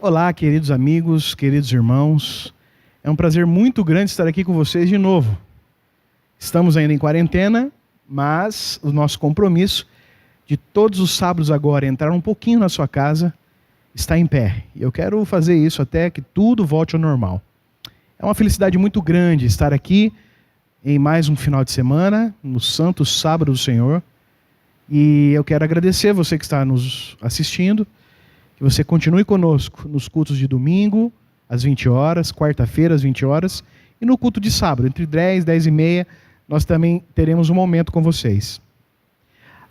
Olá, queridos amigos, queridos irmãos. É um prazer muito grande estar aqui com vocês de novo. Estamos ainda em quarentena, mas o nosso compromisso de todos os sábados agora entrar um pouquinho na sua casa está em pé. E eu quero fazer isso até que tudo volte ao normal. É uma felicidade muito grande estar aqui em mais um final de semana, no Santo Sábado do Senhor. E eu quero agradecer você que está nos assistindo, que você continue conosco nos cultos de domingo, às 20 horas, quarta-feira, às 20 horas, e no culto de sábado, entre 10 e 10 e meia, nós também teremos um momento com vocês.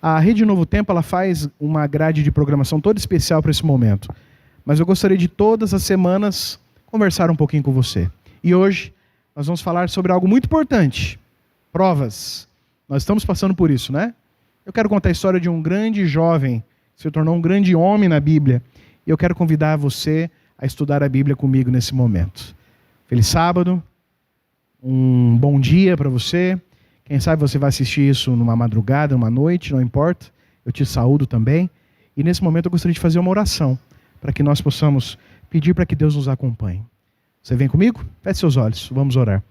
A Rede Novo Tempo, ela faz uma grade de programação toda especial para esse momento, mas eu gostaria de todas as semanas conversar um pouquinho com você. E hoje nós vamos falar sobre algo muito importante, provas. Nós estamos passando por isso, né? Eu quero contar a história de um grande jovem, que se tornou um grande homem na Bíblia, e eu quero convidar você a estudar a Bíblia comigo nesse momento. Feliz sábado, um bom dia para você. Quem sabe você vai assistir isso numa madrugada, numa noite, não importa. Eu te saúdo também. E nesse momento eu gostaria de fazer uma oração, para que nós possamos pedir para que Deus nos acompanhe. Você vem comigo? Feche seus olhos, vamos orar.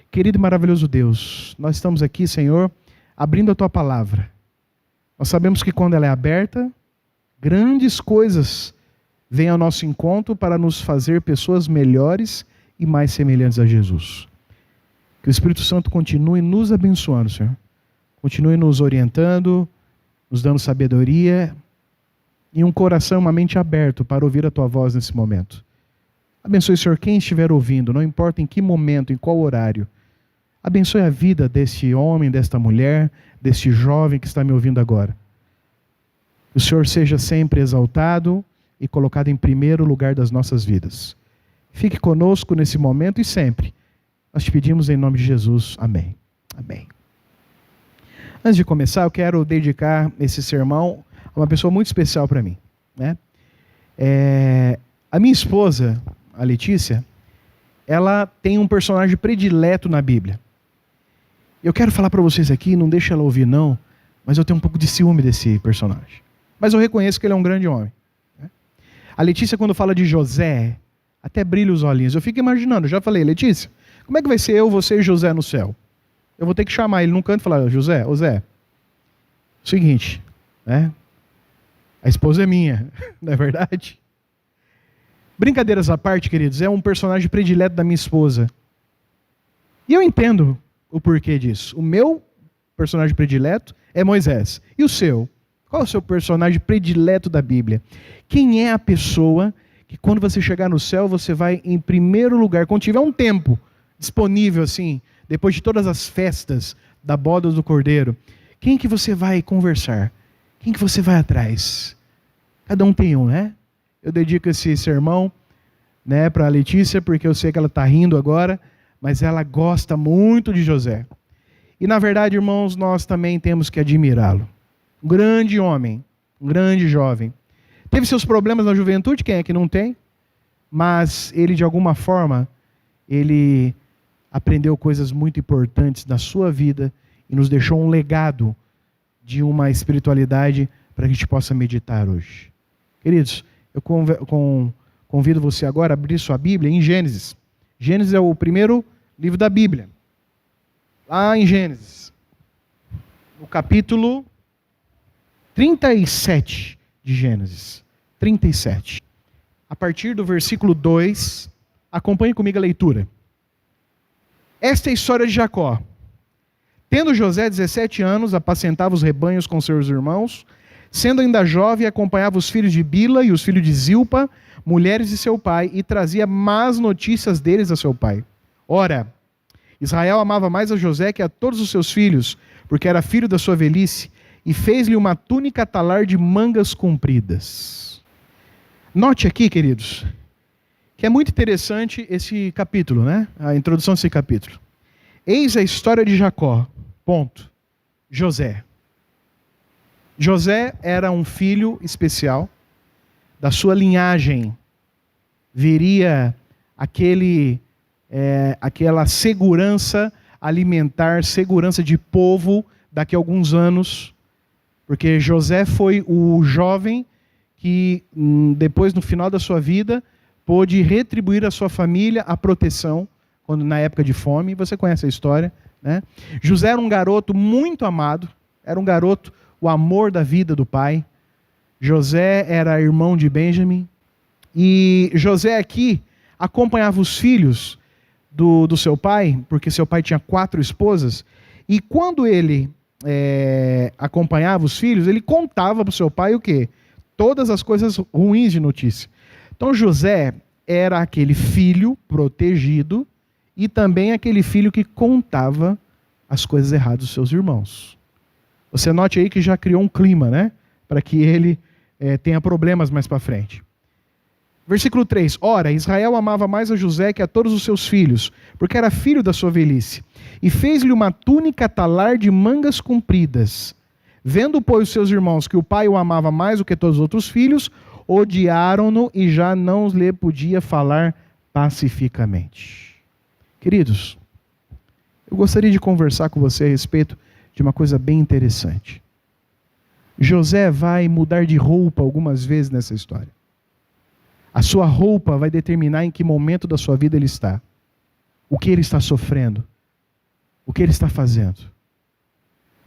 Querido e maravilhoso Deus, nós estamos aqui, Senhor, abrindo a Tua palavra. Nós sabemos que quando ela é aberta, grandes coisas vêm ao nosso encontro para nos fazer pessoas melhores e mais semelhantes a Jesus. Que o Espírito Santo continue nos abençoando, Senhor. Continue nos orientando, nos dando sabedoria e um coração, uma mente aberto para ouvir a Tua voz nesse momento. Abençoe, Senhor, quem estiver ouvindo, não importa em que momento, em qual horário. Abençoe a vida deste homem, desta mulher, deste jovem que está me ouvindo agora. Que o Senhor seja sempre exaltado e colocado em primeiro lugar das nossas vidas. Fique conosco nesse momento e sempre. Nós te pedimos em nome de Jesus. Amém. Amém. Antes de começar, eu quero dedicar esse sermão a uma pessoa muito especial para mim, né? A minha esposa, a Letícia, ela tem um personagem predileto na Bíblia. Eu quero falar para vocês aqui, não deixa ela ouvir não, mas eu tenho um pouco de ciúme desse personagem. Mas eu reconheço que ele é um grande homem. A Letícia, quando fala de José, até brilha os olhinhos. Eu fico imaginando, já falei, Letícia, como é que vai ser eu, você e José no céu? Eu vou ter que chamar ele num canto e falar, José, ô Zé, seguinte, né? A esposa é minha, não é verdade? Brincadeiras à parte, queridos, é um personagem predileto da minha esposa. E eu entendo o porquê disso. O meu personagem predileto é Moisés. E o seu? Qual é o seu personagem predileto da Bíblia? Quem é a pessoa que quando você chegar no céu, você vai em primeiro lugar, quando tiver um tempo disponível assim, depois de todas as festas da boda do Cordeiro, quem que você vai conversar? Quem que você vai atrás? Cada um tem um, né? Eu dedico esse sermão, né, para a Letícia, porque eu sei que ela está rindo agora, mas ela gosta muito de José. E na verdade, irmãos, nós também temos que admirá-lo. Um grande homem, um grande jovem. Teve seus problemas na juventude, quem é que não tem? Mas ele, de alguma forma, ele aprendeu coisas muito importantes na sua vida e nos deixou um legado de uma espiritualidade para que a gente possa meditar hoje. Queridos, eu convido você agora a abrir sua Bíblia em Gênesis. Gênesis é o primeiro livro da Bíblia. Lá em Gênesis, no capítulo 37 de Gênesis. 37. A partir do versículo 2, acompanhe comigo a leitura. Esta é a história de Jacó. Tendo José 17 anos, apacentava os rebanhos com seus irmãos. Sendo ainda jovem, acompanhava os filhos de Bila e os filhos de Zilpa, mulheres de seu pai, e trazia más notícias deles a seu pai. Ora, Israel amava mais a José que a todos os seus filhos, porque era filho da sua velhice, e fez-lhe uma túnica talar de mangas compridas. Note aqui, queridos, que é muito interessante esse capítulo, né? A introdução desse capítulo. Eis a história de Jacó. Ponto. José. José era um filho especial, da sua linhagem viria aquela segurança alimentar, segurança de povo daqui a alguns anos, porque José foi o jovem que depois, no final da sua vida, pôde retribuir à sua família a proteção quando na época de fome. Você conhece a história, né? José era um garoto muito amado, era um garoto, o amor da vida do pai. José era irmão de Benjamim. E José aqui acompanhava os filhos do seu pai, porque seu pai tinha 4 esposas. E quando ele acompanhava os filhos, ele contava para o seu pai o quê? Todas as coisas ruins de notícia. Então José era aquele filho protegido e também aquele filho que contava as coisas erradas dos seus irmãos. Você note aí que já criou um clima, né? Para que ele tenha problemas mais para frente. Versículo 3. Ora, Israel amava mais a José que a todos os seus filhos, porque era filho da sua velhice. E fez-lhe uma túnica talar de mangas compridas. Vendo, pois, os seus irmãos que o pai o amava mais do que todos os outros filhos, odiaram-no e já não lhe podia falar pacificamente. Queridos, eu gostaria de conversar com você a respeito de uma coisa bem interessante. José vai mudar de roupa algumas vezes nessa história. A sua roupa vai determinar em que momento da sua vida ele está. O que ele está sofrendo. O que ele está fazendo.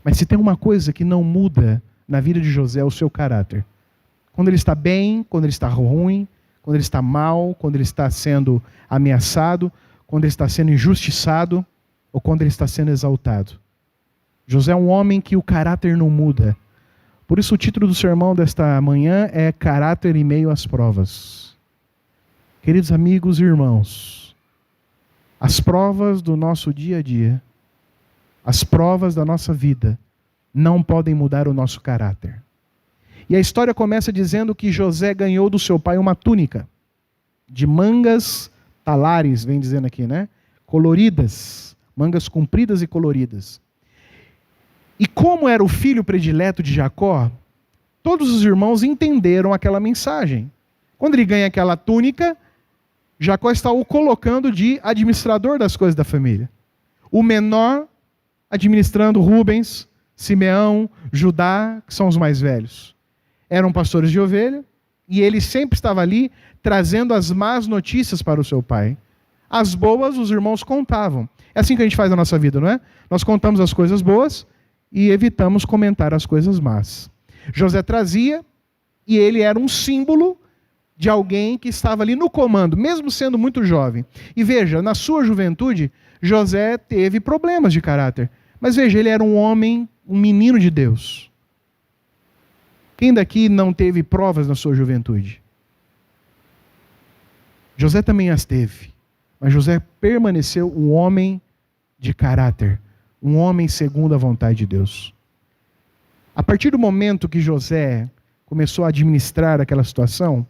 Mas se tem uma coisa que não muda na vida de José, é o seu caráter. Quando ele está bem, quando ele está ruim, quando ele está mal, quando ele está sendo ameaçado, quando ele está sendo injustiçado, ou quando ele está sendo exaltado. José é um homem que o caráter não muda. Por isso o título do sermão desta manhã é Caráter em meio às provas. Queridos amigos e irmãos, as provas do nosso dia a dia, as provas da nossa vida, não podem mudar o nosso caráter. E a história começa dizendo que José ganhou do seu pai uma túnica de mangas talares, vem dizendo aqui, né? Coloridas, mangas compridas e coloridas. E como era o filho predileto de Jacó, todos os irmãos entenderam aquela mensagem. Quando ele ganha aquela túnica, Jacó está o colocando de administrador das coisas da família. O menor administrando Rubens, Simeão, Judá, que são os mais velhos. Eram pastores de ovelha, e ele sempre estava ali trazendo as más notícias para o seu pai. As boas, os irmãos contavam. É assim que a gente faz na nossa vida, não é? Nós contamos as coisas boas e evitamos comentar as coisas más. José trazia, e ele era um símbolo de alguém que estava ali no comando, mesmo sendo muito jovem. E veja, na sua juventude, José teve problemas de caráter. Mas veja, ele era um homem, um menino de Deus. Quem daqui não teve provas na sua juventude? José também as teve. Mas José permaneceu um homem de caráter. Um homem segundo a vontade de Deus. A partir do momento que José começou a administrar aquela situação,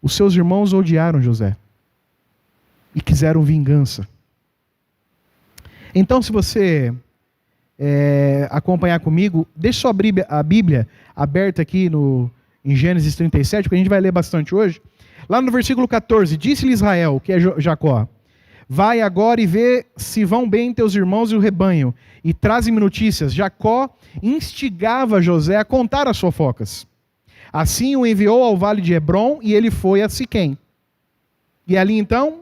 os seus irmãos odiaram José. E quiseram vingança. Então, se você acompanhar comigo, deixe sua a Bíblia aberta aqui em Gênesis 37, porque a gente vai ler bastante hoje. Lá no versículo 14, disse-lhe Israel, que é Jacó, vai agora e vê se vão bem teus irmãos e o rebanho, e traze-me notícias. Jacó instigava José a contar as fofocas. Assim o enviou ao vale de Hebrom, e ele foi a Siquém. E ali então,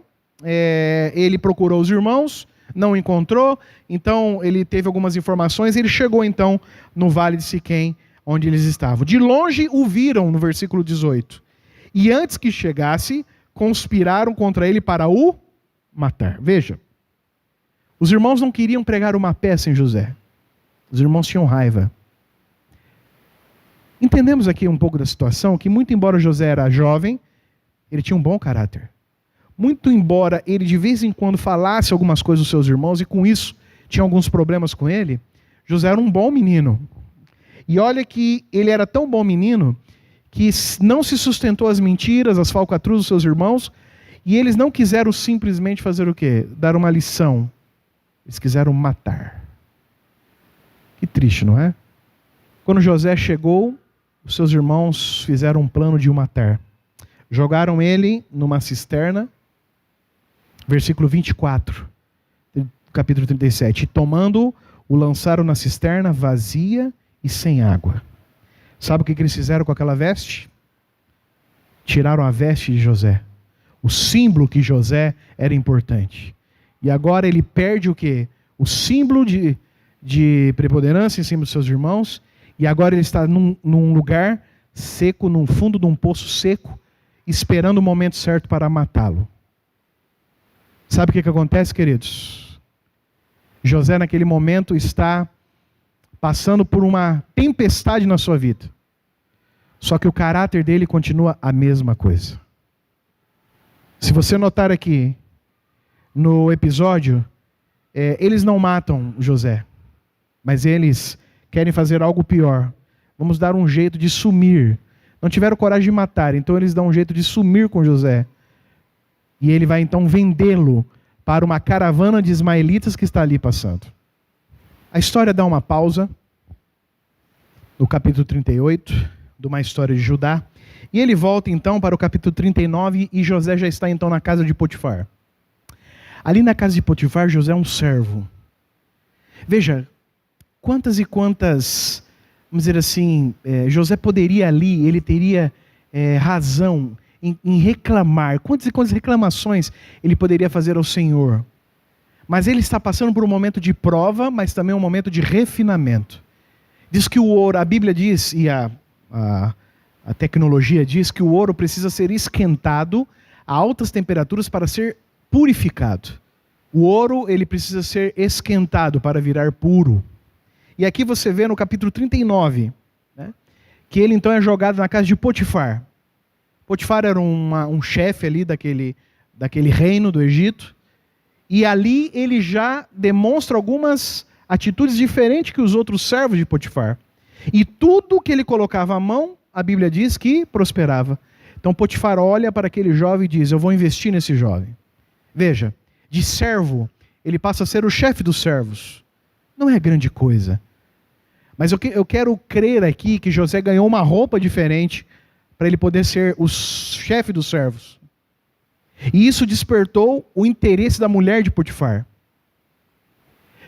ele procurou os irmãos, não encontrou, então ele teve algumas informações, ele chegou então no vale de Siquém, onde eles estavam. De longe o viram, no versículo 18. E antes que chegasse, conspiraram contra ele para o matar. Veja, os irmãos não queriam pregar uma peça em José. Os irmãos tinham raiva. Entendemos aqui um pouco da situação, que muito embora José era jovem, ele tinha um bom caráter. Muito embora ele de vez em quando falasse algumas coisas dos seus irmãos, e com isso tinha alguns problemas com ele, José era um bom menino. E olha que ele era tão bom menino, que não se sustentou às mentiras, às falcatruas dos seus irmãos, e eles não quiseram simplesmente fazer o quê? Dar uma lição. Eles quiseram matar. Que triste, não é? Quando José chegou, os seus irmãos fizeram um plano de o matar. Jogaram ele numa cisterna, versículo 24, capítulo 37. E tomando-o, o lançaram na cisterna vazia e sem água. Sabe o que eles fizeram com aquela veste? Tiraram a veste de José. o símbolo que José era importante. E agora ele perde o quê? O símbolo de preponderância em cima dos seus irmãos, e agora ele está num lugar seco, no fundo de um poço seco, esperando o momento certo para matá-lo. Sabe o que acontece, queridos? José naquele momento está passando por uma tempestade na sua vida. Só que o caráter dele continua a mesma coisa. Se você notar aqui, no episódio, eles não matam José, mas eles querem fazer algo pior. Vamos dar um jeito de sumir. Não tiveram coragem de matar, então eles dão um jeito de sumir com José. E ele vai então vendê-lo para uma caravana de ismaelitas que está ali passando. A história dá uma pausa, no capítulo 38, de uma história de Judá. E ele volta então para o capítulo 39 e José já está então na casa de Potifar. Ali na casa de Potifar, José é um servo. Veja, quantas e quantas, vamos dizer assim, José poderia ali, ele teria razão em reclamar. Quantas e quantas reclamações ele poderia fazer ao Senhor. Mas ele está passando por um momento de prova, mas também um momento de refinamento. Diz que o ouro, a Bíblia diz, e a tecnologia diz que o ouro precisa ser esquentado a altas temperaturas para ser purificado. O ouro, ele precisa ser esquentado para virar puro. E aqui você vê no capítulo 39, né, que ele então é jogado na casa de Potifar. Potifar era um chefe ali daquele reino do Egito. E ali ele já demonstra algumas atitudes diferentes que os outros servos de Potifar. E tudo que ele colocava à mão, a Bíblia diz que prosperava. Então Potifar olha para aquele jovem e diz: eu vou investir nesse jovem. Veja, de servo, ele passa a ser o chefe dos servos. Não é grande coisa. Mas eu quero crer aqui que José ganhou uma roupa diferente para ele poder ser o chefe dos servos. E isso despertou o interesse da mulher de Potifar.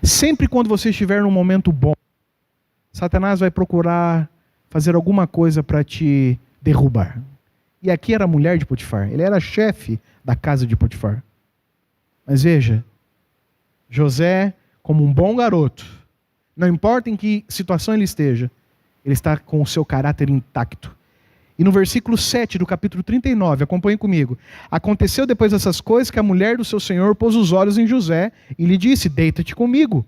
Sempre quando você estiver num momento bom, Satanás vai procurar fazer alguma coisa para te derrubar. E aqui era a mulher de Potifar. Ele era chefe da casa de Potifar. Mas veja, José, como um bom garoto, não importa em que situação ele esteja, ele está com o seu caráter intacto. E no versículo 7 do capítulo 39, acompanhe comigo. Aconteceu depois dessas coisas que a mulher do seu senhor pôs os olhos em José e lhe disse: deita-te comigo.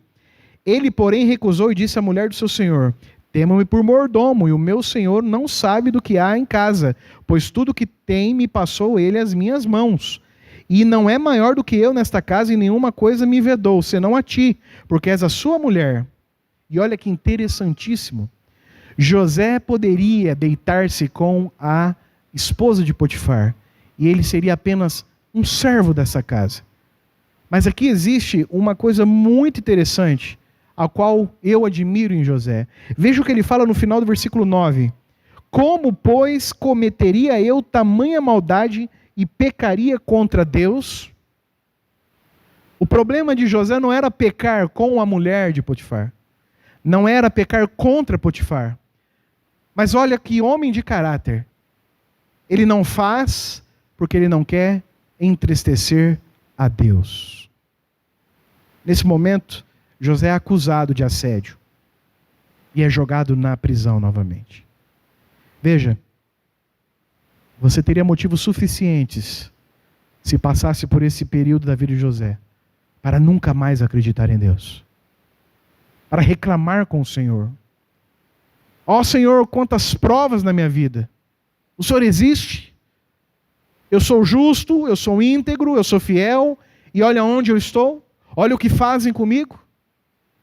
Ele, porém, recusou e disse à mulher do seu senhor: temo-me por mordomo, e o meu senhor não sabe do que há em casa, pois tudo que tem me passou ele às minhas mãos. E não é maior do que eu nesta casa, e nenhuma coisa me vedou, senão a ti, porque és a sua mulher. E olha que interessantíssimo. José poderia deitar-se com a esposa de Potifar, e ele seria apenas um servo dessa casa. Mas aqui existe uma coisa muito interessante, a qual eu admiro em José. Veja o que ele fala no final do versículo 9. Como, pois, cometeria eu tamanha maldade e pecaria contra Deus? O problema de José não era pecar com a mulher de Potifar. Não era pecar contra Potifar. Mas olha que homem de caráter. Ele não faz porque ele não quer entristecer a Deus. Nesse momento, José é acusado de assédio e é jogado na prisão novamente. Veja, você teria motivos suficientes se passasse por esse período da vida de José para nunca mais acreditar em Deus, para reclamar com o Senhor. Ó Senhor, quantas provas na minha vida. O Senhor existe. Eu sou justo, eu sou íntegro, eu sou fiel. E olha onde eu estou. Olha o que fazem comigo.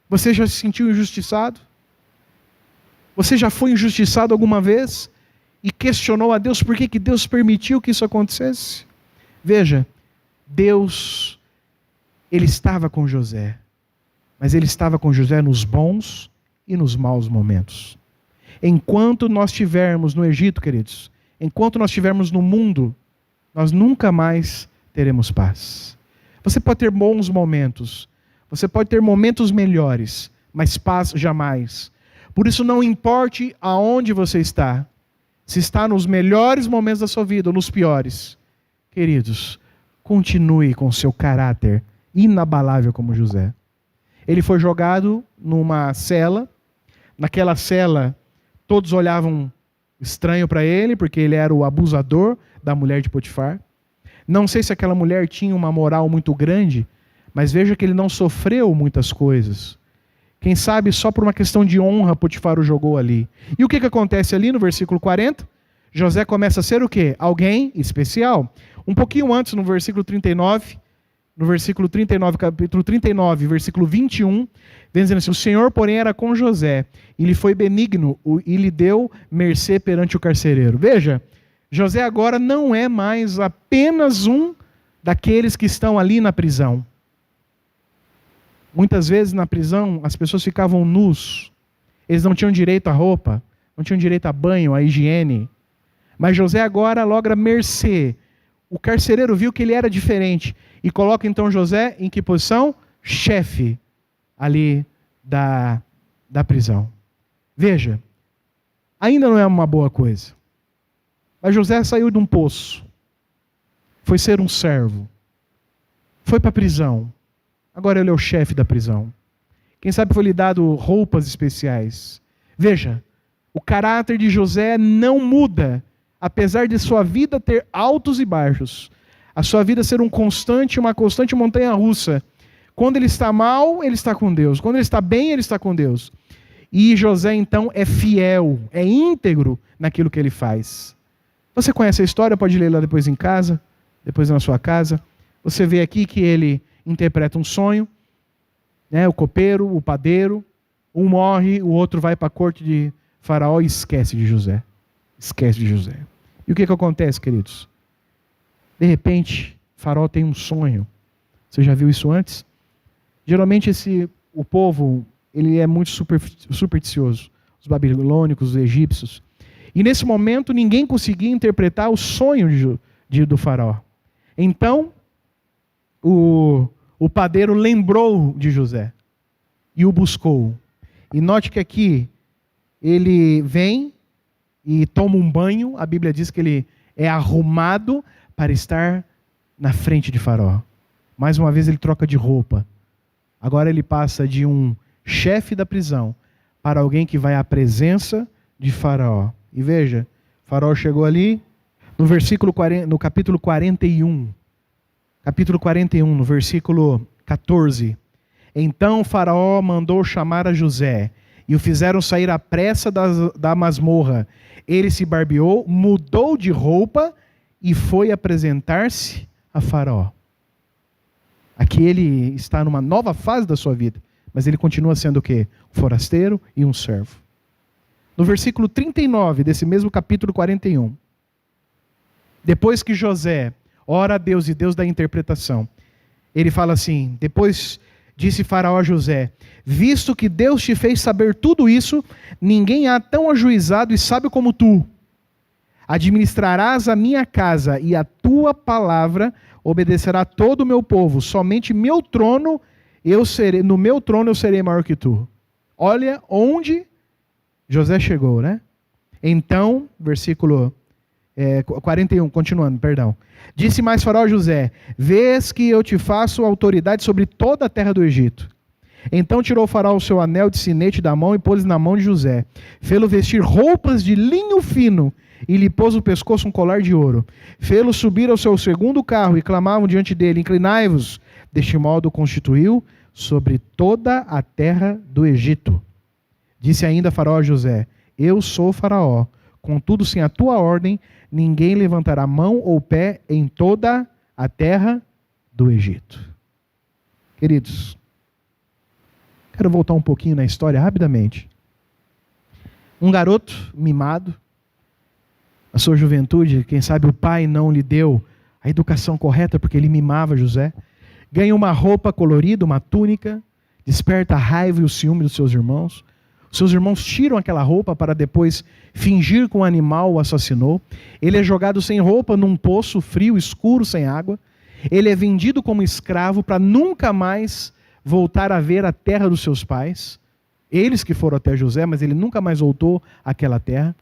Você já se sentiu injustiçado? Você já foi injustiçado alguma vez? E questionou a Deus por que Deus permitiu que isso acontecesse? Veja, Deus, Ele estava com José. Mas Ele estava com José nos bons e nos maus momentos. Enquanto nós estivermos no Egito, queridos, enquanto nós estivermos no mundo, nós nunca mais teremos paz. Você pode ter bons momentos, você pode ter momentos melhores, mas paz jamais. Por isso não importe aonde você está, se está nos melhores momentos da sua vida ou nos piores, queridos, continue com seu caráter inabalável como José. Ele foi jogado numa cela. Naquela cela, todos olhavam estranho para ele, porque ele era o abusador da mulher de Potifar. Não sei se aquela mulher tinha uma moral muito grande, mas veja que ele não sofreu muitas coisas. Quem sabe só por uma questão de honra Potifar o jogou ali. E o que acontece ali no versículo 40? José começa a ser o quê? Alguém especial. Um pouquinho antes, no versículo 39, capítulo 39, versículo 21, vem dizendo assim: o Senhor, porém, era com José, e lhe foi benigno, e lhe deu mercê perante o carcereiro. Veja, José agora não é mais apenas um daqueles que estão ali na prisão. Muitas vezes na prisão as pessoas ficavam nus, eles não tinham direito à roupa, não tinham direito a banho, a higiene. Mas José agora logra mercê. O carcereiro viu que ele era diferente e coloca então José em que posição? Chefe ali da prisão. Veja, ainda não é uma boa coisa. Mas José saiu de um poço, foi ser um servo, foi para a prisão. Agora ele é o chefe da prisão. Quem sabe foi lhe dado roupas especiais. Veja, o caráter de José não muda, apesar de sua vida ter altos e baixos. A sua vida ser uma constante montanha-russa. Quando ele está mal, ele está com Deus. Quando ele está bem, ele está com Deus. E José, então, é fiel, é íntegro naquilo que ele faz. Você conhece a história, pode ler lá depois em casa, depois na sua casa. Você vê aqui que ele interpreta um sonho, né? O copeiro, o padeiro, um morre, o outro vai para a corte de Faraó e esquece de José. Esquece de José. E o que acontece, queridos? De repente, Faraó tem um sonho. Você já viu isso antes? Geralmente o povo, ele é muito supersticioso. Os babilônicos, os egípcios. E nesse momento ninguém conseguia interpretar o sonho do Faraó. Então, o padeiro lembrou de José e o buscou. E note que aqui ele vem e toma um banho. A Bíblia diz que ele é arrumado para estar na frente de Faraó. Mais uma vez ele troca de roupa. Agora ele passa de um chefe da prisão para alguém que vai à presença de Faraó. E veja, Faraó chegou ali no capítulo 41. Capítulo 41, no versículo 14. Então Faraó mandou chamar a José e o fizeram sair à pressa da masmorra. Ele se barbeou, mudou de roupa e foi apresentar-se a Faraó. Aqui ele está numa nova fase da sua vida, mas ele continua sendo o quê? Um forasteiro e um servo. No versículo 39 desse mesmo capítulo 41, depois que José ora a Deus e Deus dá a interpretação, ele fala assim: depois disse Faraó a José: visto que Deus te fez saber tudo isso, ninguém há tão ajuizado e sábio como tu. Administrarás a minha casa e a tua palavra obedecerá todo o meu povo. Somente no meu trono eu serei maior que tu. Olha onde José chegou, né? Então, versículo 41, continuando, perdão. Disse mais Faraó a José: vês que eu te faço autoridade sobre toda a terra do Egito. Então tirou Faraó o seu anel de sinete da mão e pôs na mão de José. Fê-lo vestir roupas de linho fino e lhe pôs no pescoço um colar de ouro. Fê-lo subir ao seu segundo carro e clamavam diante dele: inclinai-vos. Deste modo constituiu sobre toda a terra do Egito. Disse ainda Faraó a José: eu sou Faraó, contudo sem a tua ordem ninguém levantará mão ou pé em toda a terra do Egito. Queridos, quero voltar um pouquinho na história rapidamente. Um garoto mimado, na sua juventude, quem sabe o pai não lhe deu a educação correta porque ele mimava José, ganha uma roupa colorida, uma túnica, desperta a raiva e o ciúme dos seus irmãos. Seus irmãos tiram aquela roupa para depois fingir que um animal o assassinou. Ele é jogado sem roupa num poço frio, escuro, sem água. Ele é vendido como escravo para nunca mais voltar a ver a terra dos seus pais. Eles que foram até José, mas ele nunca mais voltou àquela terra.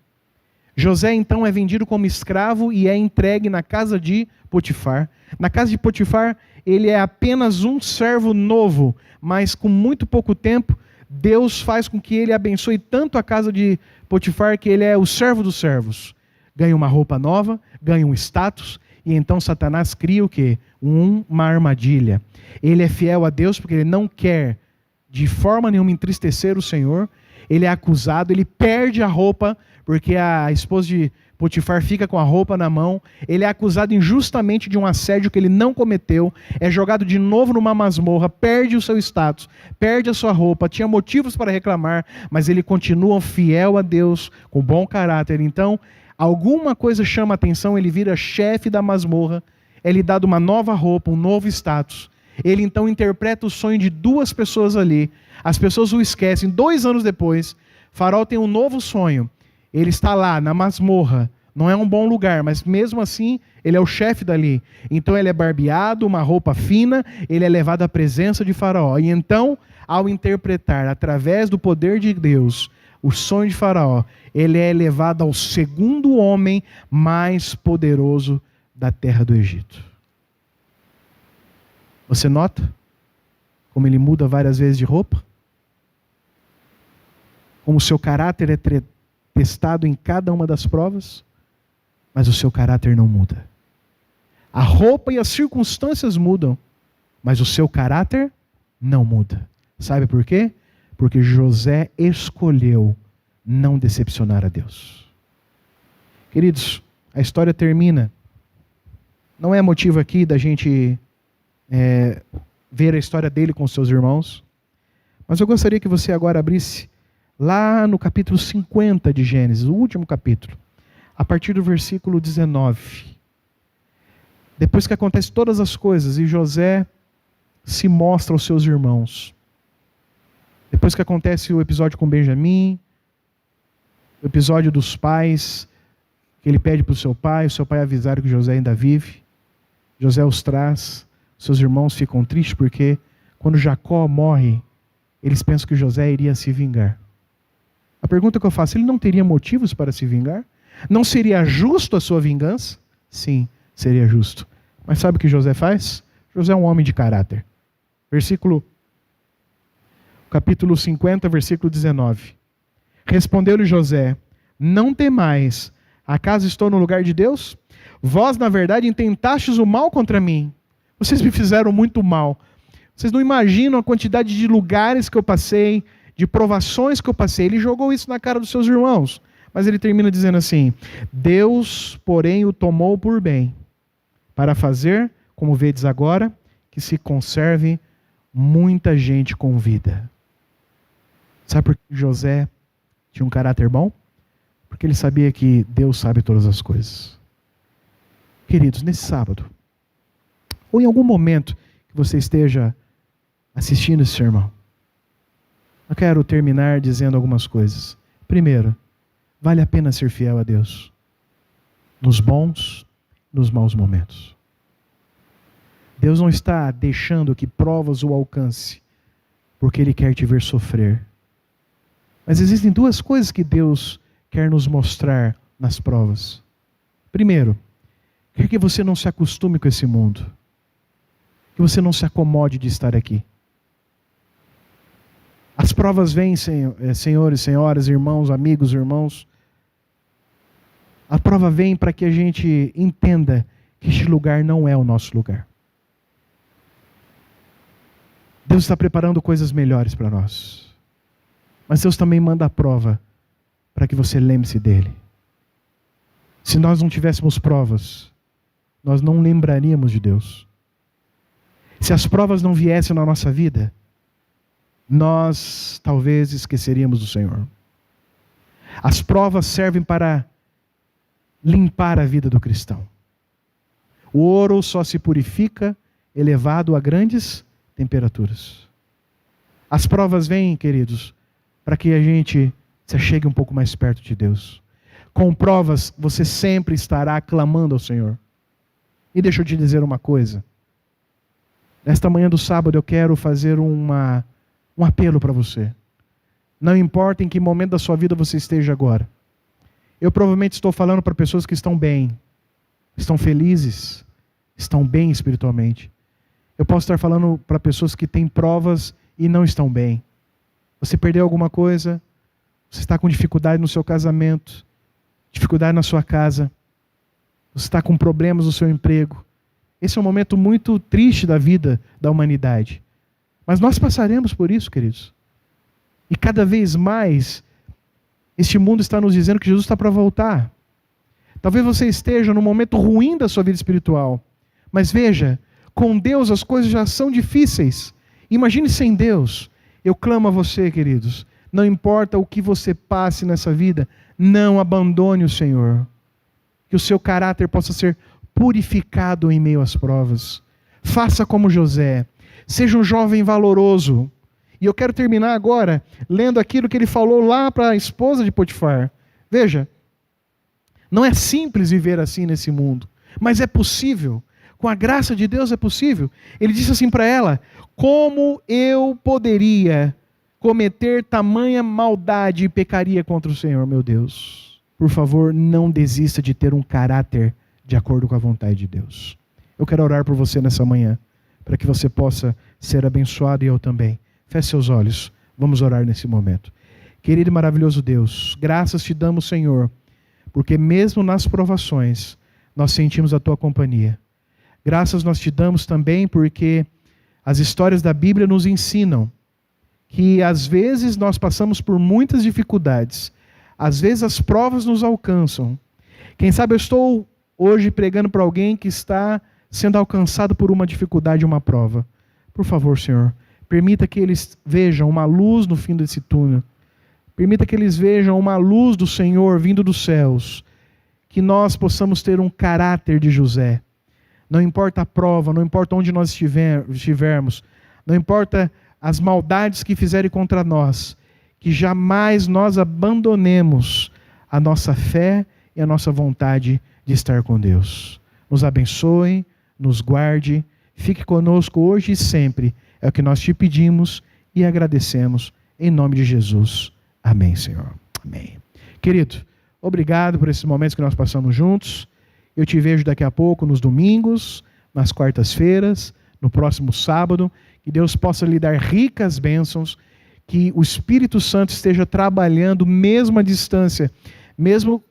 José então é vendido como escravo e é entregue na casa de Potifar. Na casa de Potifar, ele é apenas um servo novo, mas com muito pouco tempo, Deus faz com que ele abençoe tanto a casa de Potifar que ele é o servo dos servos. Ganha uma roupa nova, ganha um status, e então Satanás cria o quê? Uma armadilha. Ele é fiel a Deus porque ele não quer de forma nenhuma entristecer o Senhor. Ele é acusado, ele perde a roupa, porque a esposa de Potifar fica com a roupa na mão. Ele é acusado injustamente de um assédio que ele não cometeu. É jogado de novo numa masmorra, perde o seu status, perde a sua roupa. Tinha motivos para reclamar, mas ele continua fiel a Deus, com bom caráter. Então, alguma coisa chama a atenção, ele vira chefe da masmorra. É lhe dado uma nova roupa, um novo status. Ele então interpreta o sonho de duas pessoas ali. As pessoas o esquecem. 2 anos depois, Faraó tem um novo sonho. Ele está lá na masmorra. Não é um bom lugar, mas mesmo assim, ele é o chefe dali. Então ele é barbeado, uma roupa fina, ele é levado à presença de Faraó. E então, ao interpretar através do poder de Deus o sonho de Faraó, ele é elevado ao segundo homem mais poderoso da terra do Egito. Você nota como ele muda várias vezes de roupa? Como o seu caráter é testado em cada uma das provas, mas o seu caráter não muda. A roupa e as circunstâncias mudam, mas o seu caráter não muda. Sabe por quê? Porque José escolheu não decepcionar a Deus. Queridos, a história termina. Não é motivo aqui da gente ver a história dele com seus irmãos, mas eu gostaria que você agora abrisse lá no capítulo 50 de Gênesis, o último capítulo, a partir do versículo 19. Depois que acontecem todas as coisas e José se mostra aos seus irmãos, depois que acontece o episódio com Benjamim, o episódio dos pais, que ele pede para o seu pai avisar que José ainda vive, José os traz, seus irmãos ficam tristes porque quando Jacó morre, eles pensam que José iria se vingar. A pergunta que eu faço, ele não teria motivos para se vingar? Não seria justo a sua vingança? Sim, seria justo. Mas sabe o que José faz? José é um homem de caráter. Capítulo 50, versículo 19. Respondeu-lhe José: não temais, acaso estou no lugar de Deus? Vós, na verdade, intentastes o mal contra mim. Vocês me fizeram muito mal. Vocês não imaginam a quantidade de lugares que eu passei, de provações que eu passei. Ele jogou isso na cara dos seus irmãos. Mas ele termina dizendo assim: Deus, porém, o tomou por bem, para fazer, como vedes agora, que se conserve muita gente com vida. Sabe por que José tinha um caráter bom? Porque ele sabia que Deus sabe todas as coisas. Queridos, nesse sábado, ou em algum momento que você esteja assistindo esse sermão, eu quero terminar dizendo algumas coisas. Primeiro, vale a pena ser fiel a Deus, nos bons, nos maus momentos. Deus não está deixando que provas o alcance, porque Ele quer te ver sofrer. Mas existem 2 coisas que Deus quer nos mostrar nas provas. Primeiro, quer que você não se acostume com esse mundo, que você não se acomode de estar aqui. As provas vêm, senhores, senhoras, irmãos, amigos, irmãos. A prova vem para que a gente entenda que este lugar não é o nosso lugar. Deus está preparando coisas melhores para nós. Mas Deus também manda a prova para que você lembre-se dele. Se nós não tivéssemos provas, nós não lembraríamos de Deus. Se as provas não viessem na nossa vida, nós talvez esqueceríamos do Senhor. As provas servem para limpar a vida do cristão. O ouro só se purifica elevado a grandes temperaturas. As provas vêm, queridos, para que a gente se chegue um pouco mais perto de Deus. Com provas, você sempre estará clamando ao Senhor. E deixa eu te dizer uma coisa. Nesta manhã do sábado eu quero fazer um apelo para você. Não importa em que momento da sua vida você esteja agora. Eu provavelmente estou falando para pessoas que estão bem, estão felizes, estão bem espiritualmente. Eu posso estar falando para pessoas que têm provas e não estão bem. Você perdeu alguma coisa, você está com dificuldade no seu casamento, dificuldade na sua casa, você está com problemas no seu emprego. Esse é um momento muito triste da vida da humanidade. Mas nós passaremos por isso, queridos. E cada vez mais, este mundo está nos dizendo que Jesus está para voltar. Talvez você esteja num momento ruim da sua vida espiritual. Mas veja, com Deus as coisas já são difíceis. Imagine sem Deus. Eu clamo a você, queridos. Não importa o que você passe nessa vida, não abandone o Senhor. Que o seu caráter possa ser purificado em meio às provas. Faça como José. Seja um jovem valoroso. E eu quero terminar agora lendo aquilo que ele falou lá para a esposa de Potifar. Veja, não é simples viver assim nesse mundo, mas é possível. Com a graça de Deus é possível. Ele disse assim para ela: como eu poderia cometer tamanha maldade e pecaria contra o Senhor, meu Deus? Por favor, não desista de ter um caráter de acordo com a vontade de Deus. Eu quero orar por você nessa manhã, para que você possa ser abençoado e eu também. Feche seus olhos, vamos orar nesse momento. Querido e maravilhoso Deus, graças te damos, Senhor, porque mesmo nas provações, nós sentimos a tua companhia. Graças nós te damos também porque as histórias da Bíblia nos ensinam que às vezes nós passamos por muitas dificuldades, às vezes as provas nos alcançam. Quem sabe eu estou hoje pregando para alguém que está sendo alcançado por uma dificuldade, uma prova. Por favor, Senhor, permita que eles vejam uma luz no fim desse túnel. Permita que eles vejam uma luz do Senhor vindo dos céus. Que nós possamos ter um caráter de José. Não importa a prova, não importa onde nós estivermos, não importa as maldades que fizerem contra nós, que jamais nós abandonemos a nossa fé e a nossa vontade de estar com Deus. Nos abençoe, nos guarde, fique conosco hoje e sempre. É o que nós te pedimos e agradecemos em nome de Jesus. Amém, Senhor. Amém. Querido, obrigado por esses momentos que nós passamos juntos. Eu te vejo daqui a pouco nos domingos, nas quartas-feiras, no próximo sábado. Que Deus possa lhe dar ricas bênçãos, que o Espírito Santo esteja trabalhando mesmo à distância, mesmo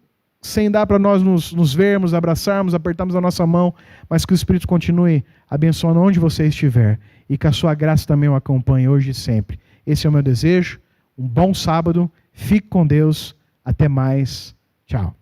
sem dar para nós nos vermos, abraçarmos, apertarmos a nossa mão, mas que o Espírito continue abençoando onde você estiver e que a sua graça também o acompanhe hoje e sempre. Esse é o meu desejo. Um bom sábado. Fique com Deus. Até mais. Tchau.